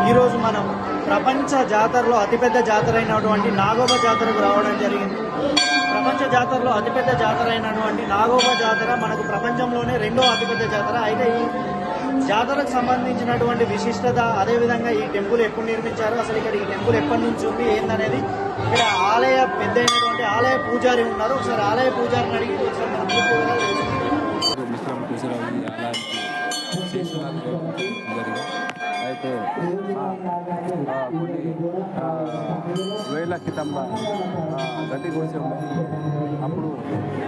ఈరోజు మనం ప్రపంచ జాతరలో అతిపెద్ద జాతర అయినటువంటి నాగోబా జాతరకు రావడం జరిగింది. ప్రపంచ జాతరలో అతిపెద్ద జాతర అయినటువంటి నాగోబా జాతర మనకు ప్రపంచంలోనే రెండో అతిపెద్ద జాతర. అయితే ఈ జాతరకు సంబంధించినటువంటి విశిష్టత, అదేవిధంగా ఈ టెంపుల్ ఎప్పుడు నిర్మించారు, అసలు ఇక్కడ ఈ టెంపుల్ ఎప్పటి నుంచి ఉంది ఏందనేది ఇక్కడ ఆలయ పెద్ద అయినటువంటి ఆలయ పూజారి ఉన్నారు. ఒకసారి ఆలయ పూజారిని అడిగి ఒకసారి మనం పూర్తి వివరాలు తెలుసుకుందాం. మిశ్రమ పూజలు ఈ ఆలయానికి చేసినారు జరిగింది. అయితే కొన్ని వేల క్రితం గడ్డి గుడిసె ఉన్నది. అప్పుడు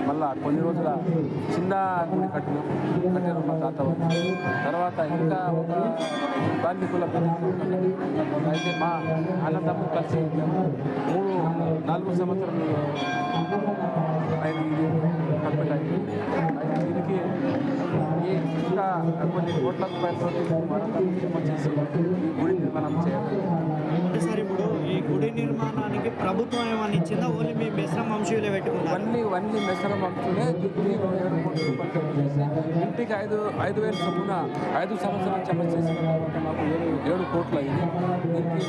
మళ్ళా కొన్ని రోజుల చిన్న గుడి కట్టిన మా తాత వాళ్ళు. తర్వాత ఇంకా ఒక స్థానికుల ప్రతినిధి. అయితే మా అన్నదమ్ములు కలిసి 3-4 సంవత్సరాలు ఆయన కంప్లీట్ అయింది. అయితే దీనికి ఇంకా కొన్ని కోట్ల రూపాయలతో చేసి ఈ గుడి నిర్మాణం చేయాలి. అంటే సార్, ఇప్పుడు ఈ గుడి నిర్మాణానికి ప్రభుత్వం ఏమైనా ఇచ్చిందా, ఓన్లీ మీ మిశ్రమ వంశీయులే పెట్టుకున్నారు? ఇవన్నీ మెసరం వంశులే. నేను 7 కోట్ల రూపాయలు చేసి ఇంటికి 5,000 చొప్పున 5 సంవత్సరాలు జమ చేసిన తర్వాత మాకు 7 కోట్లు అయింది. దీనికి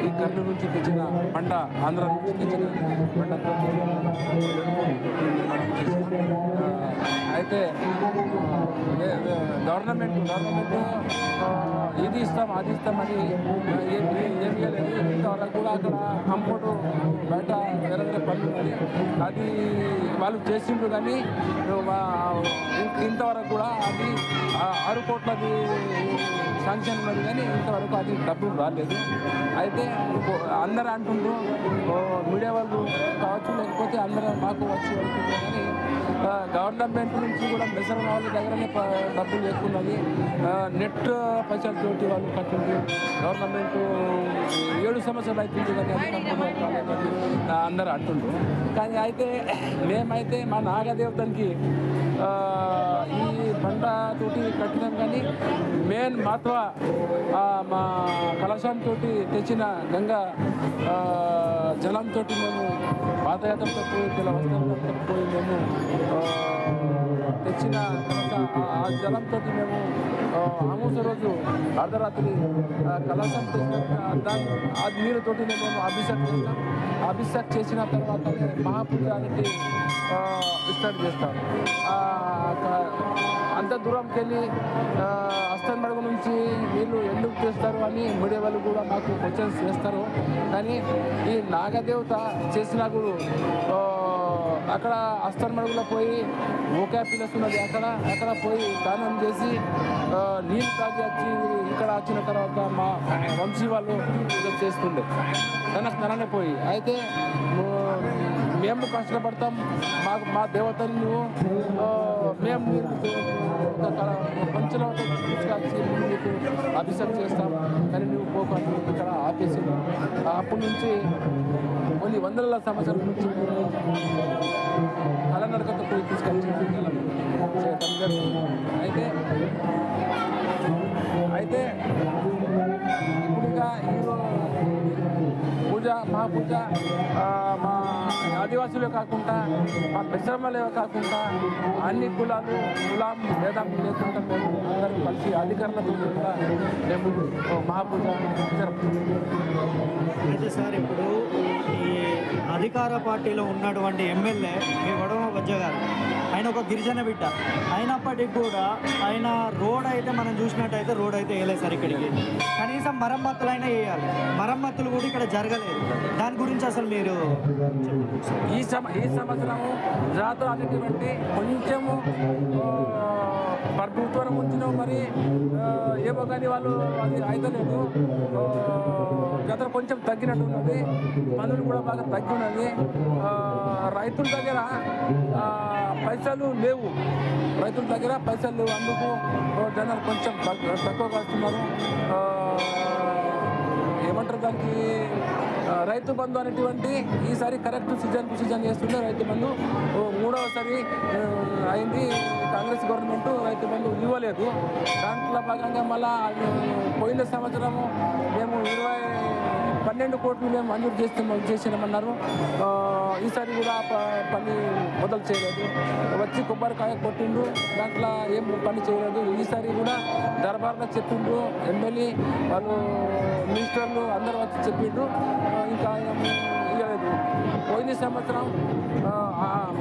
ఈ కర్నూలు నుంచి తెచ్చిన పండ, ఆంధ్ర నుంచి తెచ్చిన పండతో 7 కోట్లు నిర్మాణం చేసిన. అయితే గవర్నమెంట్ ఇది ఇస్తాం అది ఇస్తామని ఏమి ఇవ్వలేదు. ఇంతవరకు కూడా అక్కడ కంపౌండ్ బయట వేరే వేరే పనులు ఉన్నది, అది వాళ్ళు చేసిండ్రు. కానీ ఇంతవరకు కూడా అది 6 కోట్లది శాంక్షన్ ఉన్నది, కానీ ఇంతవరకు అది డబ్బులు రాలేదు. అయితే అందరూ అంటుండ్రు, మీడియా వాళ్ళు కావచ్చు, లేకపోతే అందరూ మాకు వచ్చి వెళ్తుండ్రు. కానీ గవర్నమెంట్ నుంచి కూడా మెసరం వాళ్ళ దగ్గరనే డబ్బులు ఎక్కున్నది. నెట్ పైసలతోటి వాళ్ళు కట్టింది. గవర్నమెంట్ 7 సంవత్సరాలు అవుతుంది, కానీ అందరూ అంటుండ్రు. కానీ అయితే మేమైతే మా నాగదేవతనికి ఈ బండతోటి కట్టినాం. కానీ మెయిన్ మహత్వ మా కలశంతో తెచ్చిన గంగా జలంతో మేము పాదయాత్రతో పోయి వస్త్రంతో పోయి మేము తెచ్చిన ఆ జలంతో మేము అమావాస్య రోజు అర్ధరాత్రి కలశం తెచ్చిన ఆ నీరుతోటి మేము అభిషేకం చేస్తాం. అభిషేకం చేసిన తర్వాత మహాపూజ అనేది స్టార్ట్ చేస్తాం. అంత దూరంకి వెళ్ళి అస్తన్మడుగు నుంచి వీళ్ళు ఎందుకు చేస్తారు అని మీడియా వాళ్ళు కూడా మాకు క్వశ్చన్స్ చేస్తారు. కానీ ఈ నాగదేవత చేసినా కూడా అక్కడ అస్తన్మడుగులో పోయి ఓకే ప్లేస్ ఉన్నది, అక్కడ పోయి దానం చేసి నీళ్ళు తాగి వచ్చి ఇక్కడ వచ్చిన తర్వాత మా వంశీ వాళ్ళు చేస్తుండే తననే పోయి. అయితే మేము కష్టపడతాం, మా దేవతని నువ్వు మేము పంచలో తీసుకొచ్చి మీకు అభిషేకం చేస్తాం, కానీ నువ్వు పోకుండా ఇక్కడ ఆపేసి. అప్పటి నుంచి కొన్ని వందల సంవత్సరాల నుంచి కళనడకతో పోయి తీసుకొచ్చి చేయటం జరుగుతుంది. అయితే ఇప్పుడుగా పూజ మహాపూజ మా ఆదివాసులే కాకుండా మా పరిశ్రమలే కాకుండా అన్ని కులం భేదం లేకుండా మేము అందరం కలిసి అధికారులతో కూడా మేము మహాపూజ జరుపుతున్నాం. అయితే సార్, ఇప్పుడు ఈ అధికార పార్టీలో ఉన్నటువంటి ఎమ్మెల్యే మీ వడవ బజ్జ గారు, ఆయన ఒక గిరిజన బిడ్డ అయినప్పటికీ కూడా ఆయన రోడ్ అయితే మనం చూసినట్టయితే రోడ్ అయితే వేయలేదు సార్. ఇక్కడికి కనీసం మరమ్మతులైనా వేయాలి, మరమ్మతులు కూడా ఇక్కడ జరగలేదు. దాని గురించి అసలు మీరు ఈ సంవత్సరము జాతర అనేటువంటి కొంచెము ప్రభుత్వం వచ్చిన మరి ఏమో కానీ వాళ్ళు అది అయితే లేదు. జాతర కొంచెం తగ్గినట్టు ఉన్నది, పనులు కూడా బాగా తగ్గి ఉన్నది. రైతుల దగ్గర పైసలు లేవు, రైతుల దగ్గర పైసలు లేవు. అందుకు జనాలు కొంచెం తక్కువగా వస్తున్నారు. ఏమంటారు దానికి, రైతు బంధు అనేటువంటి ఈసారి కరెక్ట్ సీజన్ చేస్తుంటే రైతు బంధు 3వసారి అయింది. కాంగ్రెస్ గవర్నమెంట్ రైతు బంధు ఇవ్వలేదు. దాంట్లో భాగంగా మళ్ళా పోయిన సంవత్సరము మేము 12 కోట్లు మేము మంజూరు చేసినామన్నారు. ఈసారి కూడా పని మొదలు చేయలేదు. వచ్చి కొబ్బరికాయ కొట్టిండు, దాంట్లో ఏం పని చేయలేదు. ఈసారి కూడా దర్బార్లో చెప్పిండ్రు, ఎమ్మెల్యే వాళ్ళు మినిస్టర్లు అందరూ వచ్చి చెప్పిండ్రు, ఇంకా ఇవ్వలేదు. పోయిన సంవత్సరం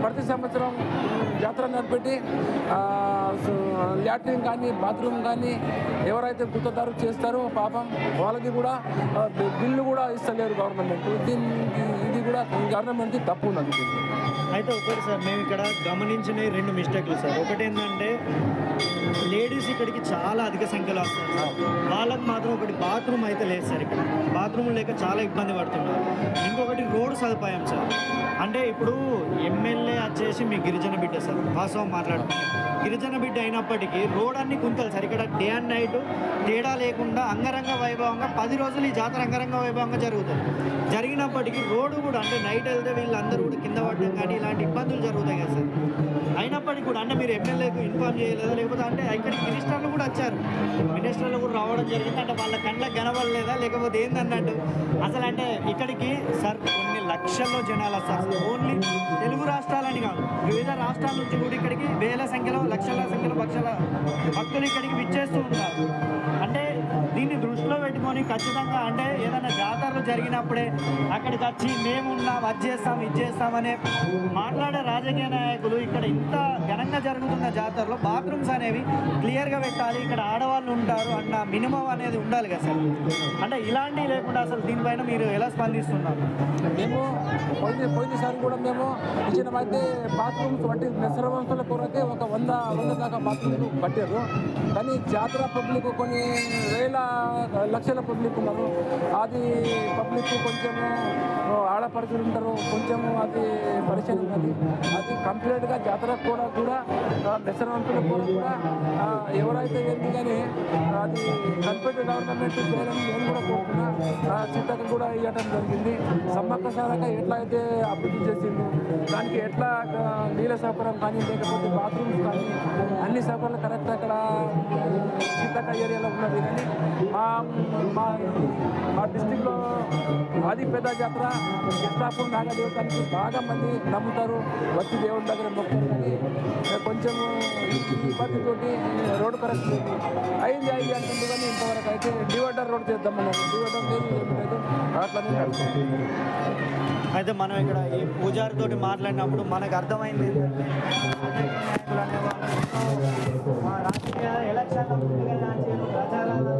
ప్రతి సంవత్సరం జాతర నడిపెట్టి లాట్రిన్ కానీ బాత్రూమ్ కానీ ఎవరైతే గుత్తదారు చేస్తారో పాపం వాళ్ళకి కూడా బిల్లు కూడా ఇస్తలేరు గవర్నమెంట్. ఇది కూడా గవర్నమెంట్కి తప్పు ఉన్నది. అయితే ఒకటి సార్, మేము ఇక్కడ గమనించిన 2 మిస్టేక్లు సార్. ఒకటి ఏంటంటే లేడీస్ ఇక్కడికి చాలా అధిక సంఖ్యలో వస్తారు సార్. వాళ్ళకి మాత్రం ఒకటి బాత్రూమ్ అయితే లేదు సార్. ఇక్కడ బాత్రూమ్ లేక చాలా ఇబ్బంది పడుతున్నారు. ఇంకొకటి రోడ్ సదుపాయం సార్. అంటే ఇప్పుడు ఎమ్మెల్యే వచ్చేసి మీ గిరిజన బిడ్డ సార్, వాస్తవం మాట్లాడుకుంటే గిరిజన బిడ్డ అయినప్పటికీ రోడ్ అన్ని కుంతలు సార్. ఇక్కడ డే అండ్ నైట్ తేడా లేకుండా అంగరంగ వైభవంగా 10 రోజులు ఈ జాతర అంగరంగ వైభవంగా జరుగుతుంది. జరిగినప్పటికీ రోడ్డు కూడా అంటే నైట్ వెళ్తే వీళ్ళందరూ కూడా కింద పడడం కానీ ఇలాంటి ఇబ్బందులు జరుగుతాయి కదా సార్. అయినప్పటికీ కూడా అంటే మీరు ఎమ్మెల్యేకు ఇన్ఫార్మ్ చేయలేదా, లేకపోతే అంటే ఇక్కడికి మినిస్టర్లు కూడా వచ్చారు, మినిస్టర్లు కూడా రావడం జరిగింది. అంటే వాళ్ళ కళ్ళకి కనబడలేదా లేకపోతే ఏందన్నట్టు అసలు? అంటే ఇక్కడికి సార్ కొన్ని లక్షల్లో జనాలు వస్తారు సార్. ఓన్లీ తెలుగు రాష్ట్రాలని కాదు, వివిధ రాష్ట్రాల నుంచి కూడా ఇక్కడికి వేల సంఖ్యలో లక్షల సంఖ్యలో భక్తులు ఇక్కడికి విచ్చేస్తూ ఉంటారు. అంటే దీన్ని దృష్టిలో పెట్టుకొని ఖచ్చితంగా అంటే ఏదైనా జాతరలు జరిగినప్పుడే అక్కడికి వచ్చి మేమున్నాం, అది చేస్తాం, ఇది చేస్తామనే మాట్లాడే రాజకీయ నాయకులు ఇక్కడ ఇంత ఘనంగా జరుగుతున్న జాతరలో బాత్రూమ్స్ అనేవి క్లియర్గా పెట్టాలి, ఇక్కడ ఆడవాళ్ళు ఉంటారు అన్న మినిమం అనేది ఉండాలి కదా సార్. అంటే ఇలాంటివి లేకుండా అసలు దీనిపైన మీరు ఎలా స్పందిస్తున్నారు? మేము పోయినసారి కూడా మేము ఇచ్చినమైతే బాత్రూమ్స్ వంటి నిస్సరవంతుల కొరకే ఒక 100 దాకా బాత్రూమ్లు కట్టారు. కానీ జాతర పబ్లిక్ కొన్ని వేల లక్షల పబ్లిక్ ఉన్నారు. అది పబ్లిక్ కొంచెము ఆడపడుచులు ఉంటారు, కొంచెము అది పరిచయం ఉన్నది. అది కంప్లీట్గా జాతర కూడా నిస్సరవంతుల కూడా ఎవరైతే ఏంటి కానీ అది కంప్లీట్ గవర్నమెంట్ చేయాలని నేను కూడా కోరుకున్నా. సీతకు కూడా ఇవ్వడం జరిగింది. సమ్మక్క సారక ఎట్లా అయితే అభివృద్ధి చేసిండు, దానికి ఎట్లా నీళ్ళ సౌకర్యం కానీ లేకపోతే బాత్రూమ్స్ కానీ అన్ని సౌకర్యాలు కరెక్ట్ అక్కడ సీతక్క ఏరియాలో ఉన్నది. కానీ మా డిస్టిక్లో అది పెద్ద జాతర కృష్ణాపూర్ నాగదేవతానికి బాగా మంది నమ్ముతారు, వచ్చి దేవుడి దగ్గర మొక్కుతారు. కానీ కొంచెము ఇబ్బందితోటి రోడ్డు కరెక్ట్ అయింది అంటుంది. కానీ ఇంతవరకు అయితే డివైడర్ రోడ్ చేద్దామన్నారు, డివైడర్ లేదు ఏమిటైతే అట్లనే నడుస్తుంది. అయితే మనం ఇక్కడ ఈ పూజారితో మాట్లాడినప్పుడు మనకు అర్థమైంది రాజకీయ ఎలక్షన్ ప్రచారాలలో